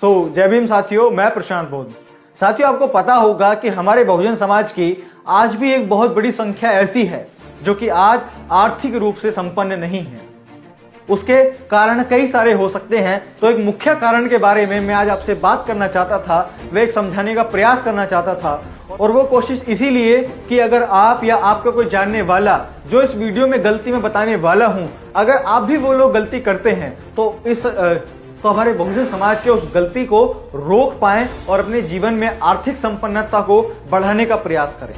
जय भीम साथियों, मैं प्रशांत बोध। साथियों, आपको पता होगा कि हमारे बहुजन समाज की आज भी एक बहुत बड़ी संख्या ऐसी है जो कि आज आर्थिक रूप से संपन्न नहीं है। उसके कारण कई सारे हो सकते हैं। तो एक मुख्य कारण के बारे में मैं आज आपसे बात करना चाहता था, वह एक समझाने का प्रयास करना चाहता था। और वो कोशिश इसीलिए कि अगर आप या आपका कोई जानने वाला जो इस वीडियो में गलती में बताने वाला हूं, अगर आप भी वो लोग गलती करते हैं तो हमारे बहुजन समाज के उस गलती को रोक पाएं और अपने जीवन में आर्थिक संपन्नता को बढ़ाने का प्रयास करें।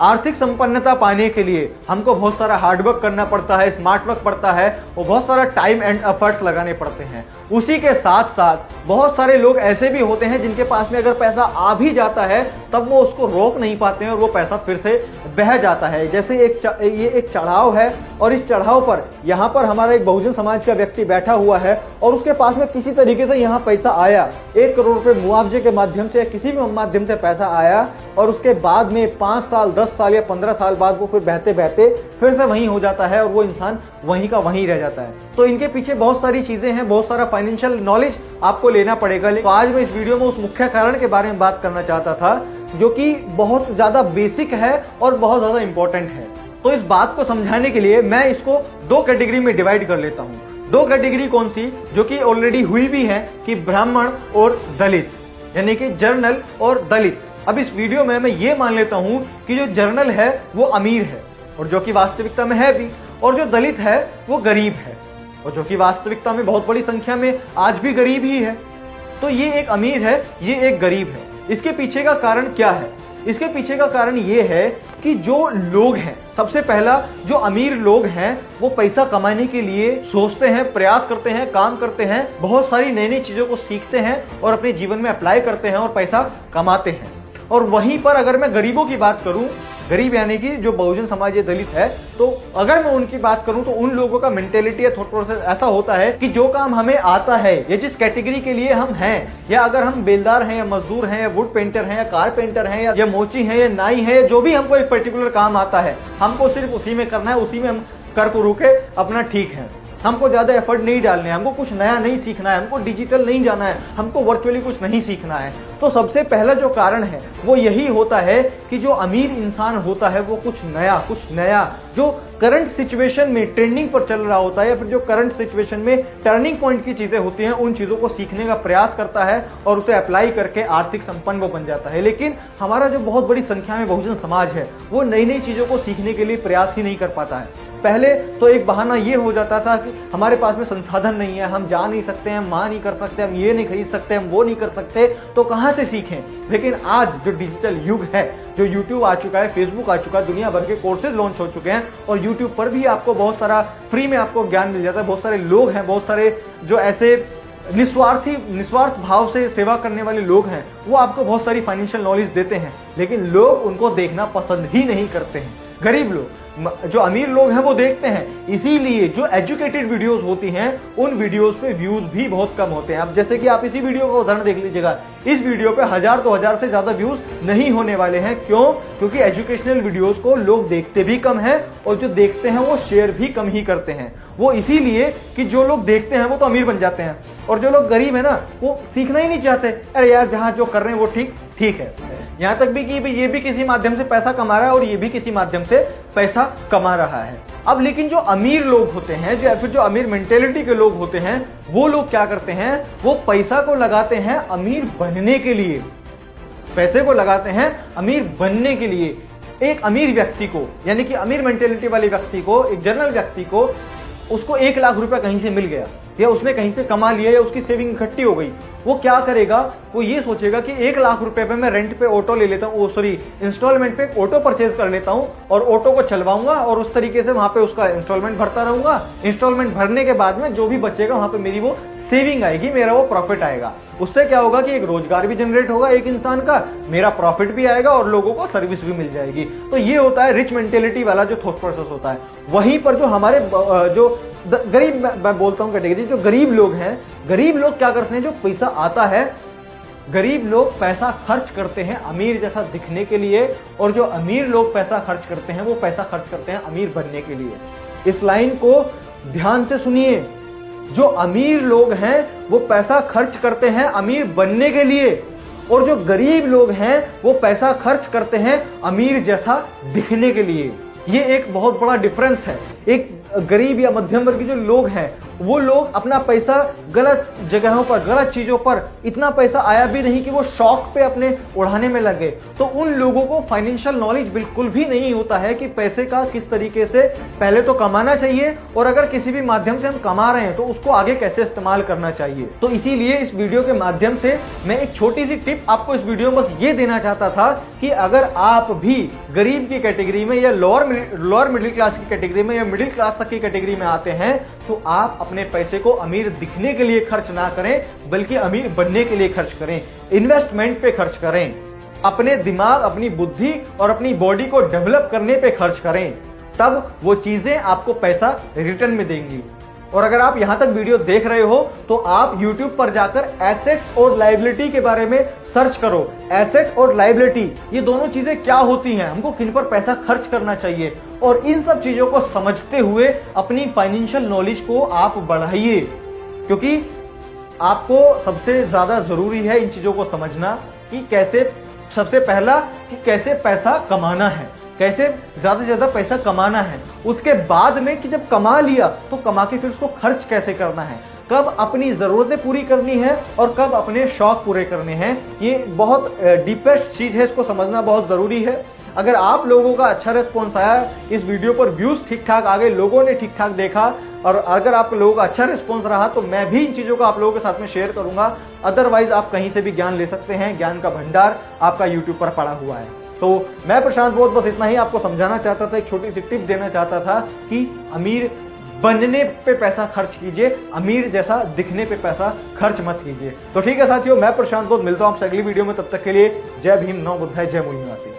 आर्थिक संपन्नता पाने के लिए हमको बहुत सारा हार्डवर्क करना पड़ता है, स्मार्ट वर्क पड़ता है और बहुत सारा टाइम एंड एफर्ट्स लगाने पड़ते हैं। उसी के साथ साथ बहुत सारे लोग ऐसे भी होते हैं जिनके पास में अगर पैसा आ भी जाता है तब वो उसको रोक नहीं पाते हैं और वो पैसा फिर से बह जाता है। जैसे ये एक चढ़ाव है और इस चढ़ाव पर यहाँ पर हमारा एक बहुजन समाज का व्यक्ति बैठा हुआ है और उसके पास में किसी तरीके से यहाँ पैसा आया, 1 करोड़ रुपए मुआवजे के माध्यम से या किसी भी माध्यम से पैसा आया और उसके बाद में 5 साल 10 साल या 15 साल बाद वो फिर बहते बहते फिर से वहीं हो जाता है और वो इंसान वहीं का वहीं रह जाता है। तो इनके पीछे बहुत सारी चीजें हैं, बहुत सारा फाइनेंशियल नॉलेज आपको लेना पड़ेगा। तो आज मैं इस वीडियो में उस मुख्य कारण के बारे में बात करना चाहता था जो कि बहुत ज्यादा बेसिक है और बहुत ज्यादा इंपॉर्टेंट है। तो इस बात को समझाने के लिए मैं इसको 2 कैटेगरी में डिवाइड कर लेता हूं। 2 कैटेगरी कौन सी, जो कि ऑलरेडी हुई भी है कि ब्राह्मण और दलित, यानी कि जर्नल और दलित। अब इस वीडियो में मैं ये मान लेता हूं कि जो जर्नल है वो अमीर है और जो कि वास्तविकता में है भी, और जो दलित है वो गरीब है और जो कि वास्तविकता में बहुत बड़ी संख्या में आज भी गरीब ही है। तो ये एक अमीर है, ये एक गरीब है। इसके पीछे का कारण क्या है? इसके पीछे का कारण ये है कि जो लोग हैं, सबसे पहला जो अमीर लोग हैं वो पैसा कमाने के लिए सोचते हैं, प्रयास करते हैं, काम करते हैं, बहुत सारी नई नई चीजों को सीखते हैं और अपने जीवन में अप्लाई करते हैं और पैसा कमाते हैं। और वहीं पर अगर मैं गरीबों की बात करूं, गरीब यानी कि जो बहुजन समाज या दलित है, तो अगर मैं उनकी बात करूं तो उन लोगों का मेंटेलिटी या थॉट प्रोसेस ऐसा होता है कि जो काम हमें आता है या जिस कैटेगरी के लिए हम हैं, या अगर हम बेलदार हैं या मजदूर हैं या वुड पेंटर हैं या कारपेंटर हैं या मोची हैं या नाई है, जो भी हमको एक पर्टिकुलर काम आता है, हमको सिर्फ उसी में करना है, उसी में हम कर पुरू के अपना ठीक है। हमको ज्यादा एफर्ट नहीं डालने, हमको कुछ नया नहीं सीखना है, हमको डिजिटल नहीं जाना है, हमको वर्चुअली कुछ नहीं सीखना है। तो सबसे पहला जो कारण है वो यही होता है कि जो अमीर इंसान होता है वो कुछ नया जो करंट सिचुएशन में ट्रेंडिंग पर चल रहा होता है या फिर जो करंट सिचुएशन में टर्निंग पॉइंट की चीजें होती हैं, उन चीजों को सीखने का प्रयास करता है और उसे अप्लाई करके आर्थिक संपन्न वो बन जाता है। लेकिन हमारा जो बहुत बड़ी संख्या में बहुजन समाज है वो नई नई चीजों को सीखने के लिए प्रयास ही नहीं कर पाता है। पहले तो एक बहाना ये हो जाता था कि हमारे पास में संसाधन नहीं है, हम जा नहीं सकते, हम वहां नहीं कर सकते, हम ये नहीं खरीद सकते, हम वो नहीं कर सकते, तो कहां से सीखें। लेकिन आज जो डिजिटल युग है, जो यूट्यूब आ चुका है, फेसबुक आ चुका है, दुनिया भर के कोर्सेज लॉन्च हो चुके हैं और यूट्यूब पर भी आपको बहुत सारा फ्री में आपको ज्ञान मिल जाता है। बहुत सारे लोग हैं, बहुत सारे जो ऐसे निस्वार्थ भाव से सेवा करने वाले लोग हैं, वो आपको बहुत सारी फाइनेंशियल नॉलेज देते हैं, लेकिन लोग उनको देखना पसंद ही नहीं करते हैं। गरीब लोग, जो अमीर लोग हैं वो देखते हैं, इसीलिए जो एजुकेटेड वीडियोस होती हैं उन वीडियोस पे व्यूज भी बहुत कम होते हैं। अब जैसे कि आप इसी वीडियो का उदाहरण देख लीजिएगा, इस वीडियो पे 1000-2000 से ज्यादा व्यूज नहीं होने वाले हैं। क्यों? क्योंकि एजुकेशनल वीडियोस को लोग देखते भी कम है और जो देखते हैं वो शेयर भी कम ही करते हैं। वो इसीलिए कि जो लोग देखते हैं वो तो अमीर बन जाते हैं और जो लोग गरीब है ना वो सीखना ही नहीं चाहते। अरे यार, जहां जो कर रहे हैं वो ठीक है। यहां तक भी कि ये भी किसी माध्यम से पैसा कमा रहा है और ये भी किसी माध्यम से पैसा कमा रहा है। अब लेकिन जो अमीर लोग होते हैं, या फिर जो अमीर मेंटेलिटी के लोग होते हैं, वो लोग क्या करते हैं, वो पैसा को लगाते हैं अमीर बनने के लिए। पैसे को लगाते हैं अमीर बनने के लिए। एक अमीर व्यक्ति को, यानी कि अमीर मेंटेलिटी वाले व्यक्ति को, एक जनरल व्यक्ति को, उसको 1 लाख रुपया कहीं से मिल गया या उसने कहीं से कमा लिया या उसकी सेविंग इकट्ठी हो गई, वो क्या करेगा? वो ये सोचेगा कि 1 लाख रुपए पे मैं रेंट पे ऑटो ले लेता हूँ, इंस्टॉलमेंट पे ऑटो परचेज कर लेता हूँ और ऑटो को चलवाऊंगा और उस तरीके से वहां पे उसका इंस्टॉलमेंट भरता रहूंगा। इंस्टॉलमेंट भरने के बाद में जो भी बचेगा वहां पे मेरी वो सेविंग आएगी, मेरा वो प्रॉफिट आएगा। उससे क्या होगा कि एक रोजगार भी जनरेट होगा एक इंसान का, मेरा प्रॉफिट भी आएगा और लोगों को सर्विस भी मिल जाएगी। तो ये होता है रिच मेंटेलिटी वाला जो थॉट प्रोसेस होता है। वहीं पर जो हमारे जो गरीब, मैं बोलता हूं कैटेगरी, जो गरीब लोग हैं, गरीब लोग क्या करते हैं, जो पैसा आता है, गरीब लोग पैसा खर्च करते हैं अमीर जैसा दिखने के लिए, और जो अमीर लोग पैसा खर्च करते हैं वो पैसा खर्च करते हैं अमीर बनने के लिए। इस लाइन को ध्यान से सुनिए, जो अमीर लोग हैं वो पैसा खर्च करते हैं अमीर बनने के लिए, और जो गरीब लोग हैं वो पैसा खर्च करते हैं अमीर जैसा दिखने के लिए। ये एक बहुत बड़ा डिफरेंस है। एक गरीब या मध्यम वर्ग के जो लोग हैं वो लोग अपना पैसा गलत जगहों पर, गलत चीजों पर, इतना पैसा आया भी नहीं कि वो शौक पे अपने उड़ाने में लगे, तो उन लोगों को फाइनेंशियल नॉलेज बिल्कुल भी नहीं होता है कि पैसे का किस तरीके से पहले तो कमाना चाहिए, और अगर किसी भी माध्यम से हम कमा रहे हैं तो उसको आगे कैसे इस्तेमाल करना चाहिए। तो इसीलिए इस वीडियो के माध्यम से मैं एक छोटी सी टिप आपको इस वीडियो में बस ये देना चाहता था कि अगर आप भी गरीब की कैटेगरी में या लोअर मिडिल क्लास की कैटेगरी में या मिडिल क्लास तक की कैटेगरी में आते हैं तो आप अपने पैसे को अमीर दिखने के लिए खर्च ना करें बल्कि अमीर बनने के लिए खर्च करें, इन्वेस्टमेंट पे खर्च करें, अपने दिमाग, अपनी बुद्धि और अपनी बॉडी को डेवलप करने पे खर्च करें, तब वो चीजें आपको पैसा रिटर्न में देंगी। और अगर आप यहां तक वीडियो देख रहे हो तो आप YouTube पर जाकर एसेट्स और लायबिलिटी के बारे में सर्च करो। एसेट और लायबिलिटी ये दोनों चीजें क्या होती हैं, हमको किन पर पैसा खर्च करना चाहिए, और इन सब चीजों को समझते हुए अपनी फाइनेंशियल नॉलेज को आप बढ़ाइए, क्योंकि आपको सबसे ज्यादा जरूरी है इन चीजों को समझना कि कैसे, सबसे पहला कि कैसे पैसा कमाना है, कैसे ज्यादा से ज्यादा पैसा कमाना है, उसके बाद में कि जब कमा लिया तो कमा के फिर उसको खर्च कैसे करना है, कब अपनी जरूरतें पूरी करनी है और कब अपने शौक पूरे करने हैं। ये बहुत डीपेस्ट चीज है, इसको समझना बहुत जरूरी है। अगर आप लोगों का अच्छा रिस्पॉन्स आया, इस वीडियो पर व्यूज ठीक ठाक आ गए, लोगों ने ठीक ठाक देखा, और अगर आप लोगों का अच्छा रिस्पॉन्स रहा तो मैं भी इन चीजों को आप लोगों के साथ में शेयर करूंगा। अदरवाइज आप कहीं से भी ज्ञान ले सकते हैं, ज्ञान का भंडार आपका यूट्यूब पर पड़ा हुआ है। तो मैं प्रशांत बोध बस इतना ही आपको समझाना चाहता था, एक छोटी सी टिप देना चाहता था कि अमीर बनने पे पैसा खर्च कीजिए, अमीर जैसा दिखने पे पैसा खर्च मत कीजिए। तो ठीक है साथियों, मैं प्रशांत बोध मिलता हूं आपसे अगली वीडियो में, तब तक के लिए जय भीम, नौ बुद्धाय, जय मूल निवासी।